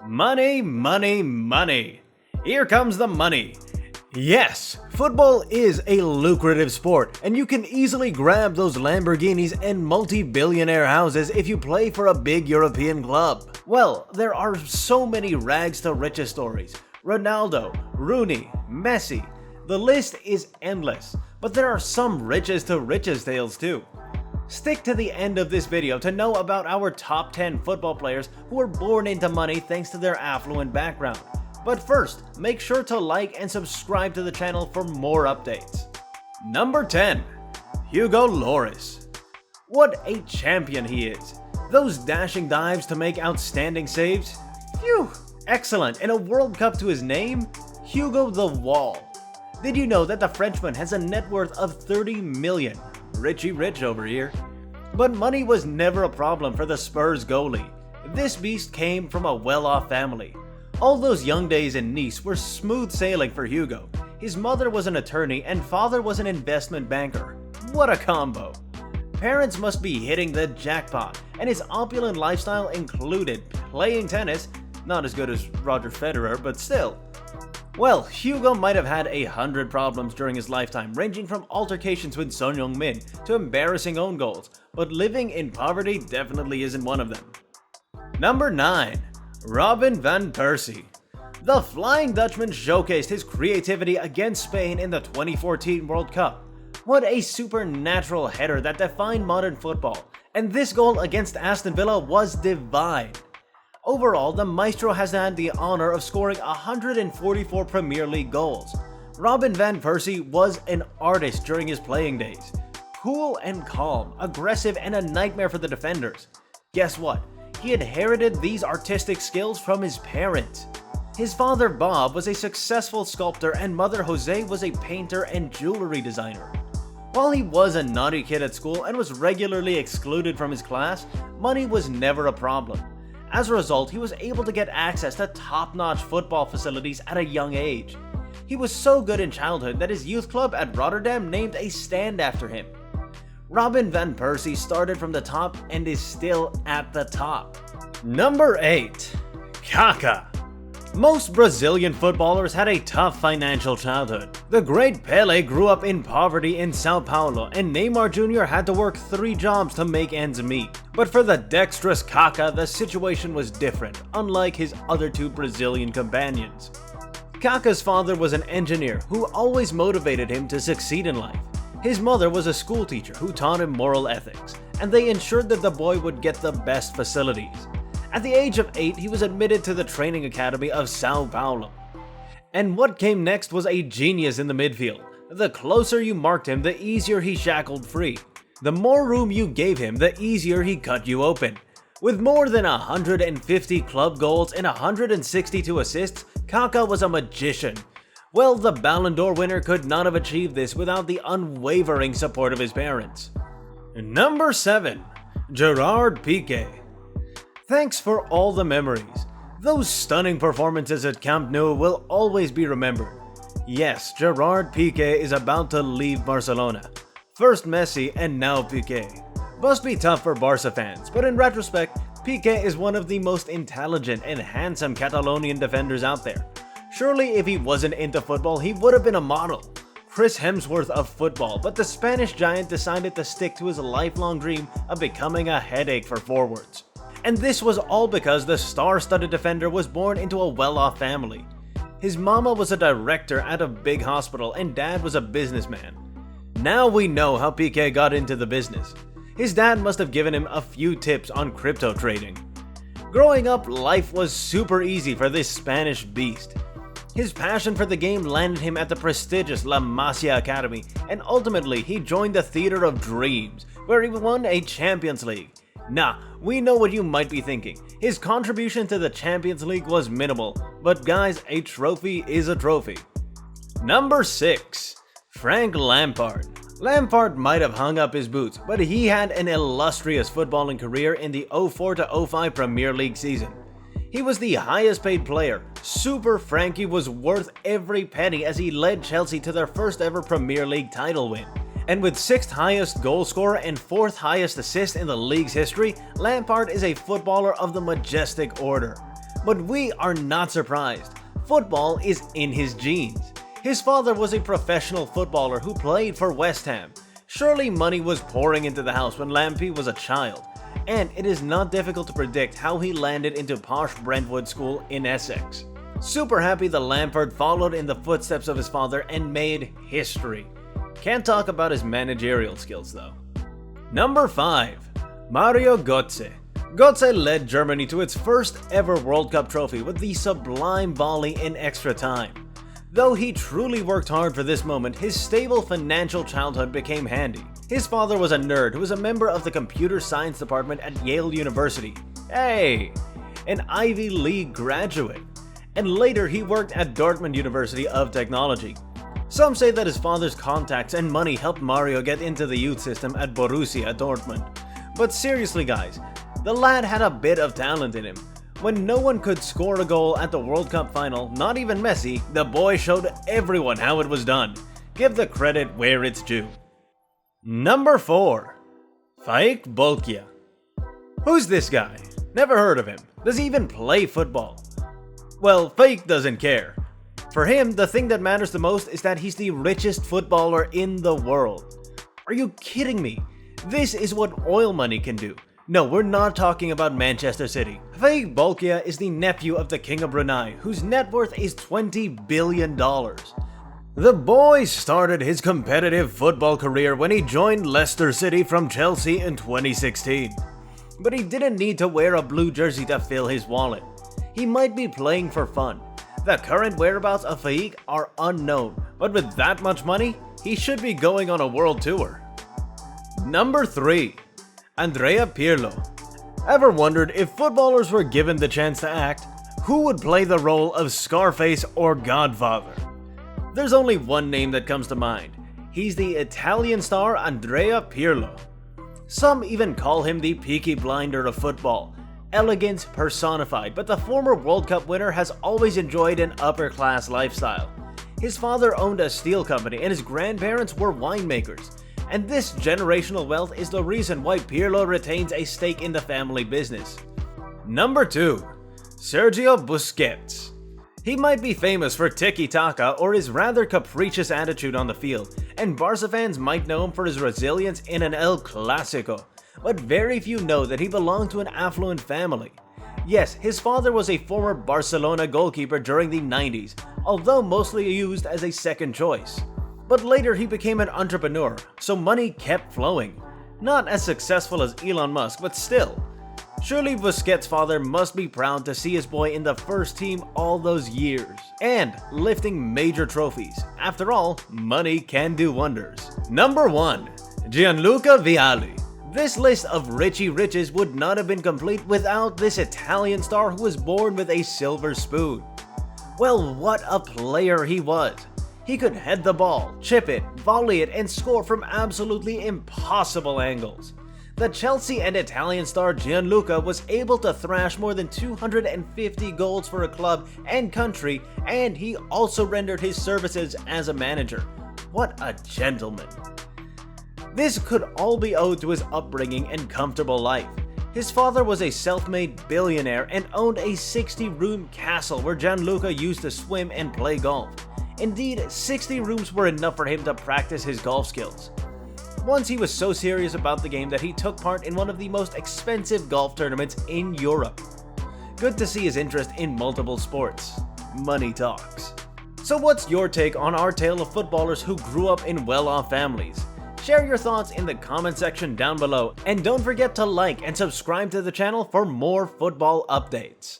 Money, money, money. Here comes the money. Yes, football is a lucrative sport, and you can easily grab those Lamborghinis and multi-billionaire houses if you play for a big European club. Well, there are so many rags to riches stories. Ronaldo, Rooney, Messi. The list is endless, but there are some riches to riches tales too. Stick to the end of this video to know about our top 10 football players who were born into money thanks to their affluent background. But first, make sure to like and subscribe to the channel for more updates. Number 10. Hugo Lloris. What a champion he is. Those dashing dives to make outstanding saves? Phew! Excellent, and a World Cup to his name? Hugo the Wall. Did you know that the Frenchman has a net worth of 30 million? Richie Rich over here. But money was never a problem for the Spurs goalie. This beast came from a well-off family. All those young days in Nice were smooth sailing for Hugo. His mother was an attorney and father was an investment banker. What a combo! Parents must be hitting the jackpot, and his opulent lifestyle included playing tennis, not as good as Roger Federer, but still. Well, Hugo might have had 100 problems during his lifetime, ranging from altercations with Son Heung-min to embarrassing own goals, but living in poverty definitely isn't one of them. Number 9. Robin van Persie. The Flying Dutchman showcased his creativity against Spain in the 2014 World Cup. What a supernatural header that defined modern football, and this goal against Aston Villa was divine. Overall, the Maestro has had the honor of scoring 144 Premier League goals. Robin van Persie was an artist during his playing days. Cool and calm, aggressive, and a nightmare for the defenders. Guess what? He inherited these artistic skills from his parents. His father Bob was a successful sculptor and mother Jose was a painter and jewelry designer. While he was a naughty kid at school and was regularly excluded from his class, money was never a problem. As a result, he was able to get access to top-notch football facilities at a young age. He was so good in childhood that his youth club at Rotterdam named a stand after him. Robin van Persie started from the top and is still at the top. Number 8. Kaká. Most Brazilian footballers had a tough financial childhood. The great Pelé grew up in poverty in Sao Paulo, and Neymar Jr. had to work 3 jobs to make ends meet. But for the dexterous Kaká, the situation was different, unlike his other 2 Brazilian companions. Kaká's father was an engineer who always motivated him to succeed in life. His mother was a school teacher who taught him moral ethics, and they ensured that the boy would get the best facilities. At the age of 8, he was admitted to the training academy of Sao Paulo. And what came next was a genius in the midfield. The closer you marked him, the easier he shackled free. The more room you gave him, the easier he cut you open. With more than 150 club goals and 162 assists, Kaká was a magician. Well, the Ballon d'Or winner could not have achieved this without the unwavering support of his parents. Number 7. Gerard Piqué. Thanks for all the memories. Those stunning performances at Camp Nou will always be remembered. Yes, Gerard Piqué is about to leave Barcelona. First Messi and now Piqué. Must be tough for Barca fans, but in retrospect, Piqué is one of the most intelligent and handsome Catalonian defenders out there. Surely if he wasn't into football, he would have been a model. Chris Hemsworth of football, but the Spanish giant decided to stick to his lifelong dream of becoming a headache for forwards. And this was all because the star-studded defender was born into a well-off family. His mama was a director at a big hospital and dad was a businessman. Now we know how Piqué got into the business. His dad must have given him a few tips on crypto trading. Growing up, life was super easy for this Spanish beast. His passion for the game landed him at the prestigious La Masia Academy, and ultimately he joined the Theater of Dreams, where he won a Champions League. Nah, we know what you might be thinking. His contribution to the Champions League was minimal, but guys, a trophy is a trophy. Number 6. Frank Lampard. Lampard might have hung up his boots, but he had an illustrious footballing career in the 04-05 Premier League season. He was the highest paid player. Super Frankie was worth every penny as he led Chelsea to their first ever Premier League title win. And with 6th highest goal scorer and 4th highest assist in the league's history, Lampard is a footballer of the majestic order. But we are not surprised. Football is in his genes. His father was a professional footballer who played for West Ham. Surely money was pouring into the house when Lampy was a child, and it is not difficult to predict how he landed into posh Brentwood School in Essex. Super happy the Lampard followed in the footsteps of his father and made history. Can't talk about his managerial skills though. Number 5. Mario Götze. Götze led Germany to its first ever World Cup trophy with the sublime volley in extra time. Though he truly worked hard for this moment, his stable financial childhood became handy. His father was a nerd who was a member of the computer science department at Yale University. Hey, an Ivy League graduate. And later he worked at Dortmund University of Technology. Some say that his father's contacts and money helped Mario get into the youth system at Borussia Dortmund. But seriously guys, the lad had a bit of talent in him. When no one could score a goal at the World Cup final, not even Messi, the boy showed everyone how it was done. Give the credit where it's due. Number 4. Faik Bolkia. Who's this guy? Never heard of him. Does he even play football? Well, Faik doesn't care. For him, the thing that matters the most is that he's the richest footballer in the world. Are you kidding me? This is what oil money can do. No, we're not talking about Manchester City. Faik Bolkia is the nephew of the King of Brunei, whose net worth is $20 billion. The boy started his competitive football career when he joined Leicester City from Chelsea in 2016. But he didn't need to wear a blue jersey to fill his wallet. He might be playing for fun. The current whereabouts of Faik are unknown, but with that much money, he should be going on a world tour. Number 3. Andrea Pirlo. Ever wondered if footballers were given the chance to act, who would play the role of Scarface or Godfather? There's only one name that comes to mind. He's the Italian star Andrea Pirlo. Some even call him the Peaky Blinder of football, elegance personified, but the former World Cup winner has always enjoyed an upper-class lifestyle. His father owned a steel company and his grandparents were winemakers. And this generational wealth is the reason why Pirlo retains a stake in the family business. Number 2. Sergio Busquets. He might be famous for tiki-taka or his rather capricious attitude on the field, and Barca fans might know him for his resilience in an El Clásico, but very few know that he belonged to an affluent family. Yes, his father was a former Barcelona goalkeeper during the 90s, although mostly used as a second choice. But later he became an entrepreneur, so money kept flowing. Not as successful as Elon Musk, but still. Surely Busquets' father must be proud to see his boy in the first team all those years, and lifting major trophies. After all, money can do wonders. Number 1. Gianluca Vialli. This list of Richie Riches would not have been complete without this Italian star who was born with a silver spoon. Well, what a player he was. He could head the ball, chip it, volley it, and score from absolutely impossible angles. The Chelsea and Italian star Gianluca was able to thrash more than 250 goals for a club and country, and he also rendered his services as a manager. What a gentleman. This could all be owed to his upbringing and comfortable life. His father was a self-made billionaire and owned a 60-room castle where Gianluca used to swim and play golf. Indeed, 60 rooms were enough for him to practice his golf skills. Once he was so serious about the game that he took part in one of the most expensive golf tournaments in Europe. Good to see his interest in multiple sports. Money talks. So what's your take on our tale of footballers who grew up in well-off families? Share your thoughts in the comment section down below, and don't forget to like and subscribe to the channel for more football updates.